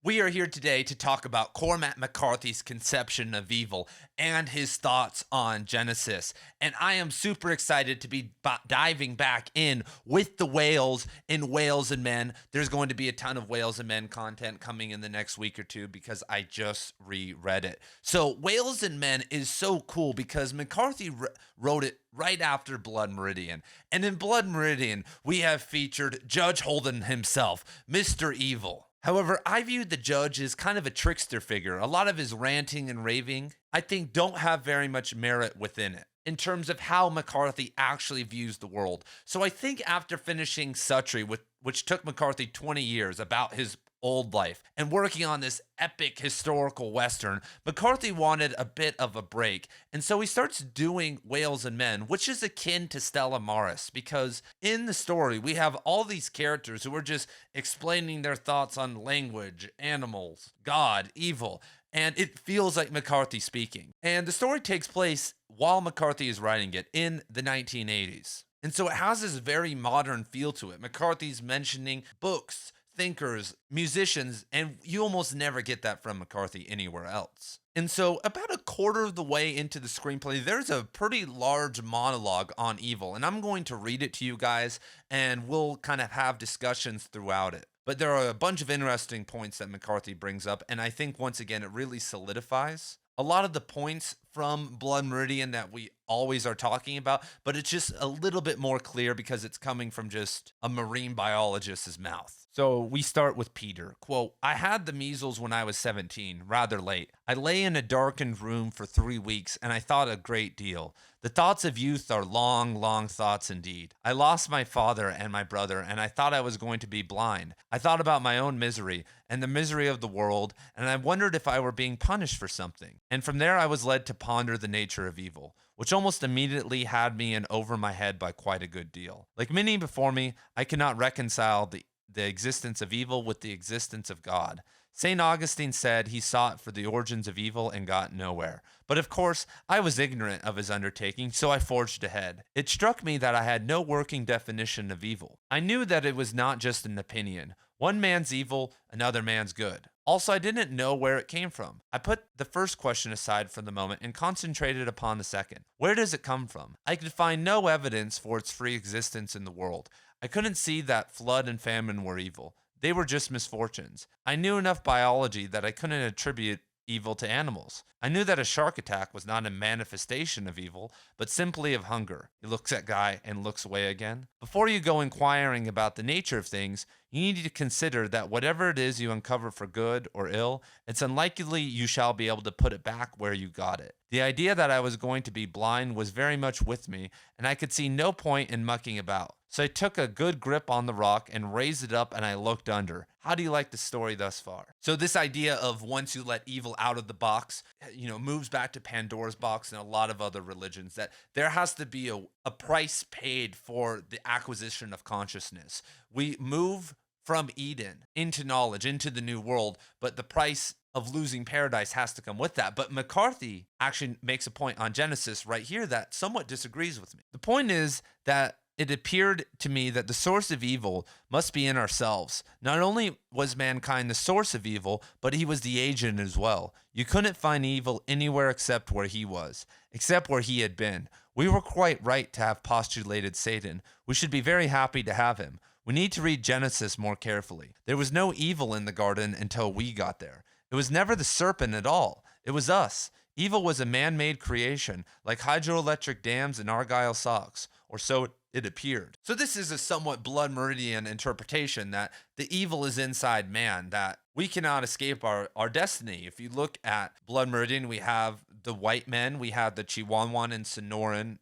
We are here today to talk about Cormac McCarthy's conception of evil and his thoughts on Genesis. And I am super excited to be diving back in with the whales in Whales and Men. There's going to be a ton of Whales and Men content coming in the next week or two because I just reread it. So, Whales and Men is so cool because McCarthy wrote it right after Blood Meridian. And in Blood Meridian, we have featured Judge Holden himself, Mr. Evil. However, I viewed the judge as kind of a trickster figure. A lot of his ranting and raving, I think, don't have very much merit within it in terms of how McCarthy actually views the world. So I think after finishing Suttree, which took McCarthy 20 years about his old life and working on this epic historical Western, McCarthy wanted a bit of a break. And so he starts doing Whales and Men, which is akin to Stella Maris, because in the story, we have all these characters who are just explaining their thoughts on language, animals, God, evil. And it feels like McCarthy speaking. And the story takes place while McCarthy is writing it in the 1980s. And so it has this very modern feel to it. McCarthy's mentioning books, thinkers, musicians, and you almost never get that from McCarthy anywhere else. And so about a quarter of the way into the screenplay, there's a pretty large monologue on evil, and I'm going to read it to you guys, and we'll kind of have discussions throughout it. But there are a bunch of interesting points that McCarthy brings up, and I think, once again, it really solidifies a lot of the points from Blood Meridian that we always are talking about, but it's just a little bit more clear because it's coming from just a marine biologist's mouth. So we start with Peter. Quote, "I had the measles when I was 17, rather late. I lay in a darkened room for 3 weeks and I thought a great deal. The thoughts of youth are long, long thoughts indeed. I lost my father and my brother and I thought I was going to be blind. I thought about my own misery and the misery of the world, and I wondered if I were being punished for something. And from there I was led to ponder the nature of evil, which almost immediately had me in over my head by quite a good deal. Like many before me, I cannot reconcile the existence of evil with the existence of God. St. Augustine said he sought for the origins of evil and got nowhere. But of course, I was ignorant of his undertaking, so I forged ahead. It struck me that I had no working definition of evil. I knew that it was not just an opinion. One man's evil, another man's good. Also, I didn't know where it came from. I put the first question aside for the moment and concentrated upon the second. Where does it come from? I could find no evidence for its free existence in the world. I couldn't see that flood and famine were evil. They were just misfortunes. I knew enough biology that I couldn't attribute evil to animals. I knew that a shark attack was not a manifestation of evil, but simply of hunger. He looks at Guy and looks away again. Before you go inquiring about the nature of things, you need to consider that whatever it is you uncover for good or ill, it's unlikely you shall be able to put it back where you got it. The idea that I was going to be blind was very much with me, and I could see no point in mucking about. So I took a good grip on the rock and raised it up and I looked under. How do you like the story thus far? So this idea of once you let evil out of the box, moves back to Pandora's box and a lot of other religions, that there has to be a price paid for the acquisition of consciousness. We move from Eden into knowledge, into the new world, but the price of losing paradise has to come with that. But McCarthy actually makes a point on Genesis right here that somewhat disagrees with me. The point is that it appeared to me that the source of evil must be in ourselves. Not only was mankind the source of evil, but he was the agent as well. You couldn't find evil anywhere except where he was, except where he had been. We were quite right to have postulated Satan. We should be very happy to have him. We need to read Genesis more carefully. There was no evil in the garden until we got there. It was never the serpent at all. It was us. Evil was a man-made creation, like hydroelectric dams and Argyle socks, or so it appeared. So this is a somewhat Blood Meridian interpretation that the evil is inside man, that we cannot escape our destiny. If you look at Blood Meridian, we have the white men, we have the Chihuahuan and Sonoran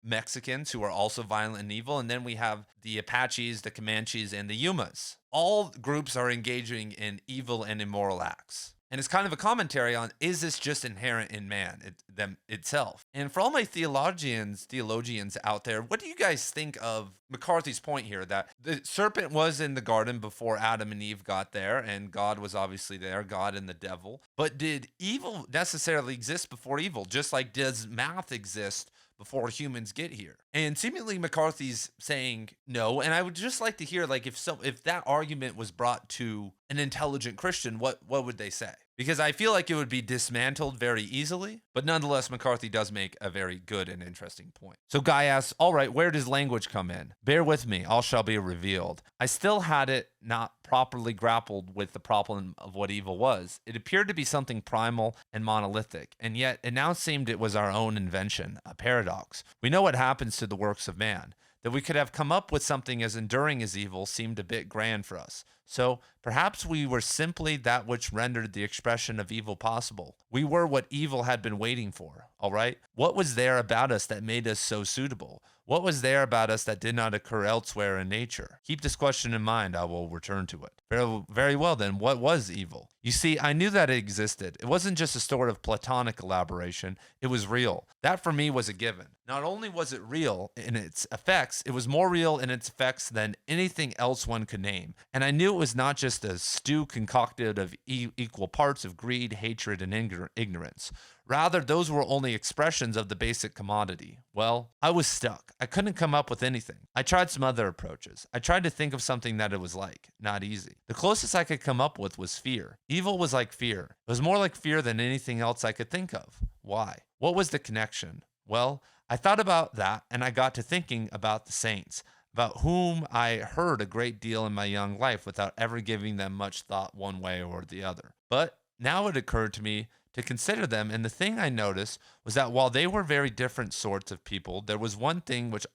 Mexicans who are also violent and evil, and then we have the Apaches, the Comanches, and the Yumas. All groups are engaging in evil and immoral acts. And it's kind of a commentary on, is this just inherent in man itself? And for all my theologians out there, what do you guys think of McCarthy's point here that the serpent was in the garden before Adam and Eve got there, and God was obviously there, God and the devil. But did evil necessarily exist before evil? Just like does math exist before humans get here? And seemingly McCarthy's saying no. And I would just like to hear, like, if that argument was brought to an intelligent Christian, what would they say? Because I feel like it would be dismantled very easily, but nonetheless, McCarthy does make a very good and interesting point. So Guy asks, all right, where does language come in? Bear with me, all shall be revealed. I still had it not properly grappled with the problem of what evil was. It appeared to be something primal and monolithic, and yet it now seemed it was our own invention, a paradox. We know what happens to the works of man. That we could have come up with something as enduring as evil seemed a bit grand for us. So perhaps we were simply that which rendered the expression of evil possible. We were what evil had been waiting for, all right? What was there about us that made us so suitable? What was there about us that did not occur elsewhere in nature? Keep this question in mind. I will return to it. Very well then, what was evil? You see, I knew that it existed. It wasn't just a sort of platonic elaboration. It was real. That for me was a given. Not only was it real in its effects, it was more real in its effects than anything else one could name. And I knew it was not just a stew concocted of equal parts of greed, hatred, and ignorance. Rather, those were only expressions of the basic commodity. Well, I was stuck. I couldn't come up with anything. I tried some other approaches. I tried to think of something that it was like. Not easy. The closest I could come up with was fear. Evil was like fear. It was more like fear than anything else I could think of. Why? What was the connection? Well, I thought about that, and I got to thinking about the saints, about whom I heard a great deal in my young life without ever giving them much thought one way or the other. But now it occurred to me to consider them, and the thing I noticed was that while they were very different sorts of people, there was one thing which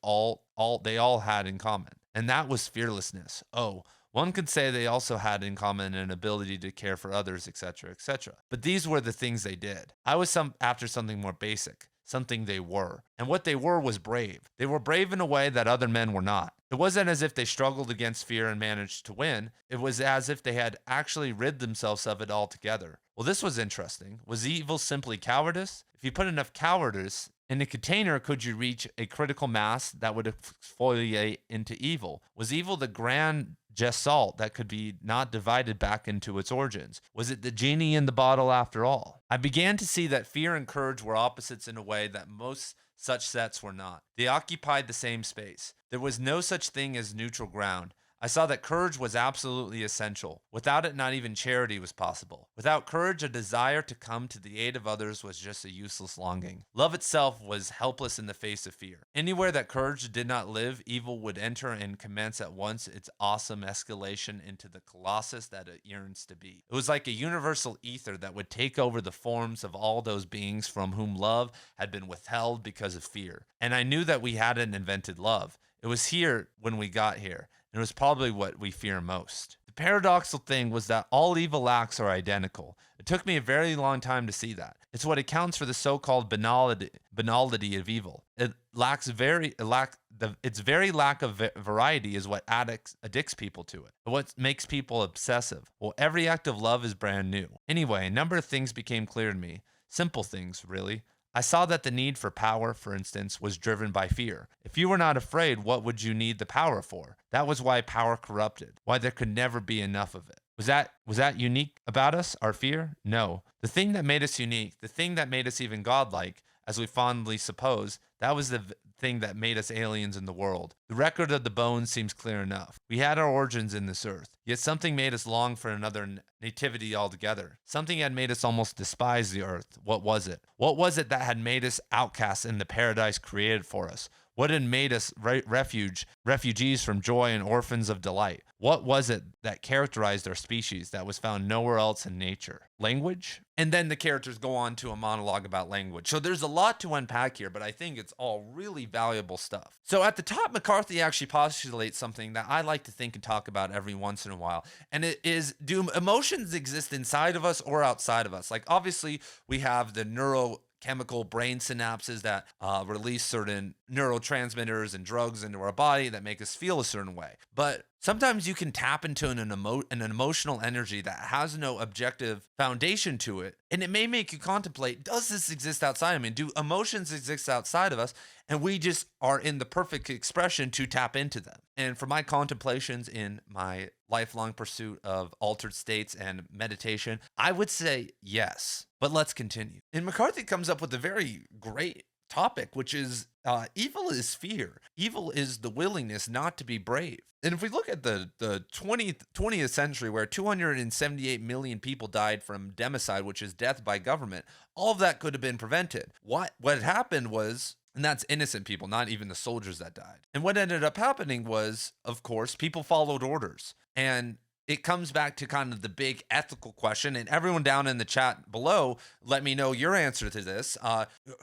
they all had in common, and that was fearlessness. Oh, one could say they also had in common an ability to care for others, etc., etc. But these were the things they did. I was after something more basic, something they were. And what they were was brave. They were brave in a way that other men were not. It wasn't as if they struggled against fear and managed to win. It was as if they had actually rid themselves of it altogether. Well, this was interesting. Was evil simply cowardice? If you put enough cowardice in a container, could you reach a critical mass that would exfoliate into evil? Was evil the grand gestalt that could be not divided back into its origins? Was it the genie in the bottle after all? I began to see that fear and courage were opposites in a way that most such sets were not. They occupied the same space. There was no such thing as neutral ground. I saw that courage was absolutely essential. Without it, not even charity was possible. Without courage, a desire to come to the aid of others was just a useless longing. Love itself was helpless in the face of fear. Anywhere that courage did not live, evil would enter and commence at once its awesome escalation into the colossus that it yearns to be. It was like a universal ether that would take over the forms of all those beings from whom love had been withheld because of fear. And I knew that we hadn't invented love. It was here when we got here. And it was probably what we fear most. The paradoxical thing was that all evil acts are identical. It took me a very long time to see that. It's what accounts for the so-called banality of evil. Its very lack of variety is what addicts people to it. What makes people obsessive. Well, every act of love is brand new. Anyway, a number of things became clear to me. Simple things, really. I saw that the need for power, for instance, was driven by fear. If you were not afraid, what would you need the power for? That was why power corrupted, why there could never be enough of it. Was that unique about us, our fear? No. The thing that made us unique, the thing that made us even godlike, as we fondly suppose, that was the thing that made us aliens in the world. The record of the bones seems clear enough. We had our origins in this earth, yet something made us long for another nativity altogether. Something had made us almost despise the earth. What was it? What was it that had made us outcasts in the paradise created for us? What had made us refugees from joy and orphans of delight? What was it that characterized our species that was found nowhere else in nature? Language? And then the characters go on to a monologue about language. So there's a lot to unpack here, but I think it's all really valuable stuff. So at the top, McCarthy actually postulates something that I like to think and talk about every once in a while. And it is, do emotions exist inside of us or outside of us? Like, obviously, we have the neurochemical brain synapses that release certain neurotransmitters and drugs into our body that make us feel a certain way. But sometimes you can tap into an emotional energy that has no objective foundation to it. And it may make you contemplate, does this exist outside of me? Do emotions exist outside of us? And we just are in the perfect expression to tap into them. And for my contemplations in my lifelong pursuit of altered states and meditation, I would say yes. But let's continue. And McCarthy comes up with a very great topic, which is evil is fear. Evil is the willingness not to be brave. And if we look at the 20th century, where 278 million people died from democide, which is death by government, all of that could have been prevented. What happened was, and that's innocent people, not even the soldiers that died. And what ended up happening was, of course, people followed orders. And it comes back to kind of the big ethical question, and everyone down in the chat below, let me know your answer to this.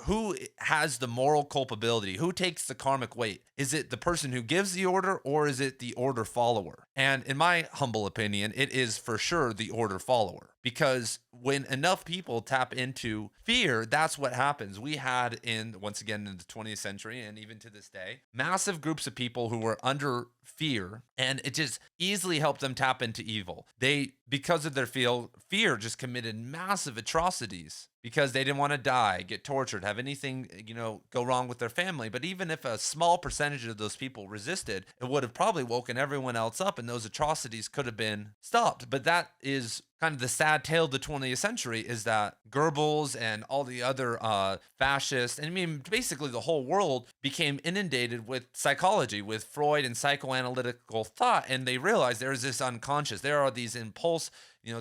Who has the moral culpability? Who takes the karmic weight? Is it the person who gives the order, or is it the order follower? And in my humble opinion, it is for sure the order follower, because when enough people tap into fear, that's what happens. We had once again, in the 20th century, and even to this day, massive groups of people who were under fear, and it just easily helped them tap into evil. They, because of their fear, just committed massive atrocities because they didn't want to die, get tortured, have anything, go wrong with their family. But even if a small percentage of those people resisted, it would have probably woken everyone else up, and those atrocities could have been stopped. But that is kind of the sad tale of the 20th century, is that Goebbels and all the other fascists, and I mean, basically the whole world became inundated with psychology, with Freud and psychoanalytical thought, and they realized there is this unconscious. There are these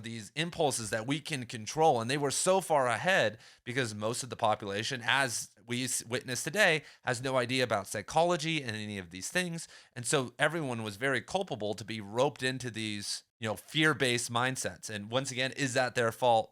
these impulses that we can control, and they were so far ahead because most of the population, as we witness today, has no idea about psychology and any of these things. And so everyone was very culpable to be roped into these, fear-based mindsets. And once again, is that their fault?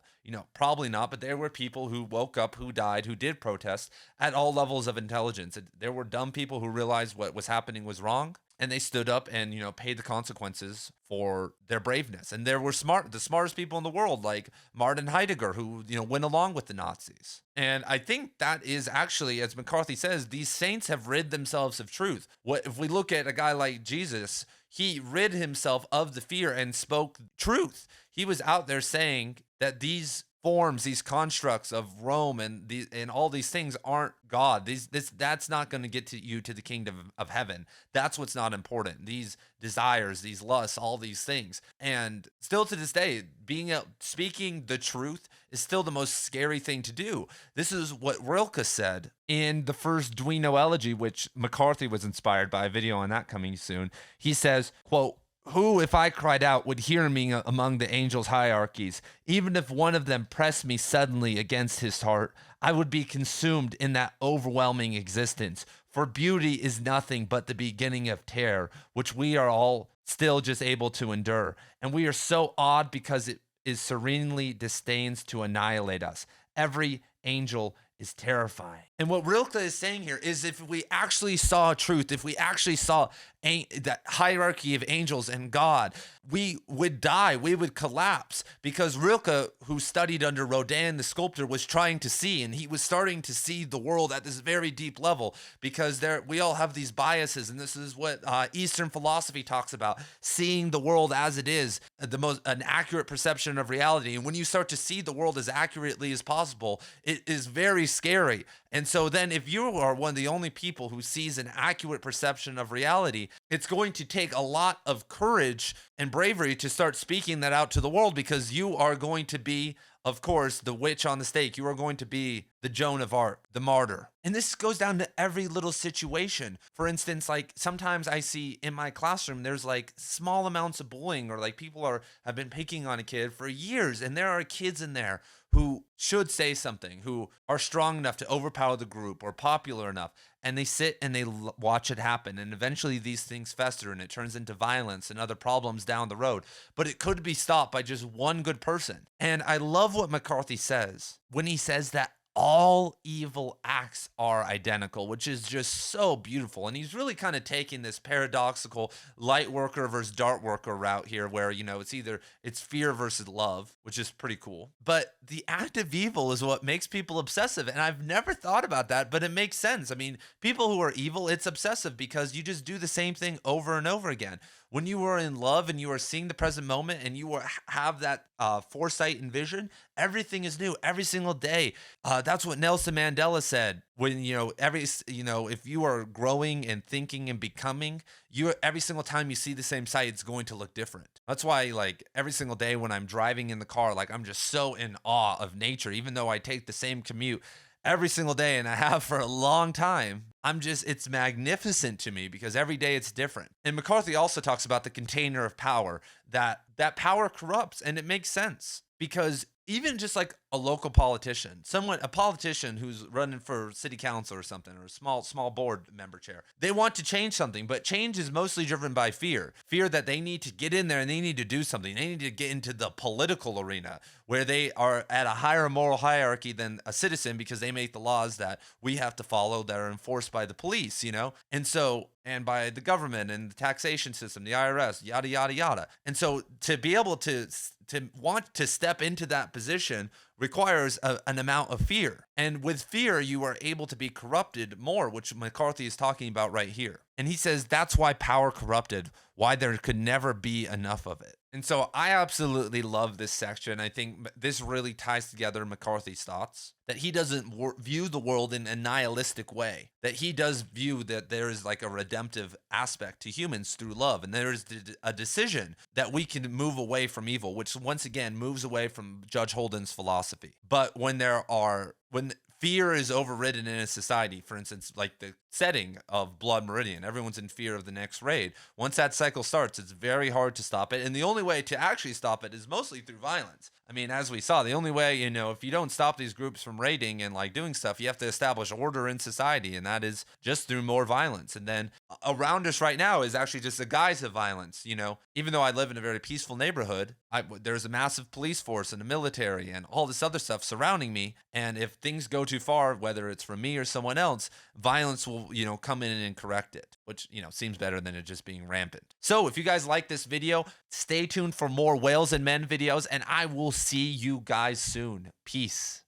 Probably not, but there were people who woke up, who died, who did protest at all levels of intelligence. There were dumb people who realized what was happening was wrong, and they stood up and, paid the consequences for their braveness. And there were the smartest people in the world, like Martin Heidegger, who, went along with the Nazis. And I think that is actually, as McCarthy says, these saints have rid themselves of truth. If we look at a guy like Jesus, he rid himself of the fear and spoke truth. He was out there saying that these forms, these constructs of Rome and all these things aren't God. That's not going to get you to the kingdom of heaven. That's what's not important. These desires, these lusts, all these things. And still to this day, speaking the truth is still the most scary thing to do. This is what Rilke said in the first Duino elegy, which McCarthy was inspired by. A video on that coming soon. He says, quote, "Who, if I cried out, would hear me among the angels' hierarchies? Even if one of them pressed me suddenly against his heart, I would be consumed in that overwhelming existence. For beauty is nothing but the beginning of terror, which we are all still just able to endure. And we are so awed because it is serenely disdains to annihilate us. Every angel is terrifying." And what Rilke is saying here is, if we actually saw truth, if we actually saw that hierarchy of angels and God, we would die, we would collapse, because Rilke, who studied under Rodin, the sculptor, was trying to see, and he was starting to see the world at this very deep level, because we all have these biases, and this is what Eastern philosophy talks about, seeing the world as it is, an accurate perception of reality. And when you start to see the world as accurately as possible, it is very scary. And so then if you are one of the only people who sees an accurate perception of reality, it's going to take a lot of courage and bravery to start speaking that out to the world, because you are going to be, of course, the witch on the stake. You are going to be the Joan of Arc, the martyr. And this goes down to every little situation. For instance, like sometimes I see in my classroom, there's like small amounts of bullying, or like people have been picking on a kid for years, and there are kids in there who should say something, who are strong enough to overpower the group or popular enough, and they sit and they watch it happen. And eventually these things fester and it turns into violence and other problems down the road. But it could be stopped by just one good person. And I love what McCarthy says when he says that all evil acts are identical, which is just so beautiful. And he's really kind of taking this paradoxical light worker versus dark worker route here, where, it's fear versus love, which is pretty cool. But the act of evil is what makes people obsessive. And I've never thought about that, but it makes sense. I mean, people who are evil, it's obsessive because you just do the same thing over and over again. When you are in love and you are seeing the present moment and you have that foresight and vision, everything is new every single day. That's what Nelson Mandela said. When if you are growing and thinking and becoming, every single time you see the same sight, it's going to look different. That's why, like, every single day when I'm driving in the car, like, I'm just so in awe of nature. Even though I take the same commute every single day, and I have for a long time. It's magnificent to me because every day it's different. And McCarthy also talks about the container of power, that power corrupts, and it makes sense because even just like a local politician, a politician who's running for city council or something, or a small board member chair, they want to change something, but change is mostly driven by fear that they need to get in there and they need to do something. They need to get into the political arena where they are at a higher moral hierarchy than a citizen because they make the laws that we have to follow that are enforced by the police, and by the government and the taxation system, the IRS, yada, yada, yada. And so to be able to want to step into that position requires an amount of fear. And with fear, you are able to be corrupted more, which McCarthy is talking about right here. And he says that's why power corrupted, why there could never be enough of it. And so I absolutely love this section. I think this really ties together McCarthy's thoughts, that he doesn't view the world in a nihilistic way, that he does view that there is like a redemptive aspect to humans through love. And there is a decision that we can move away from evil, which once again moves away from Judge Holden's philosophy. But when fear is overridden in a society, for instance, like the setting of Blood Meridian, everyone's in fear of the next raid. Once that cycle starts, it's very hard to stop it. And the only way to actually stop it is mostly through violence. I mean, as we saw, the only way, if you don't stop these groups from raiding and like doing stuff, you have to establish order in society. And that is just through more violence. And then around us right now is actually just a guise of violence. Even though I live in a very peaceful neighborhood, there's a massive police force and a military and all this other stuff surrounding me. And if things go too far, whether it's from me or someone else, violence will, come in and correct it, which, seems better than it just being rampant. So if you guys like this video, stay tuned for more Whales and Men videos, and I will see you guys soon. Peace.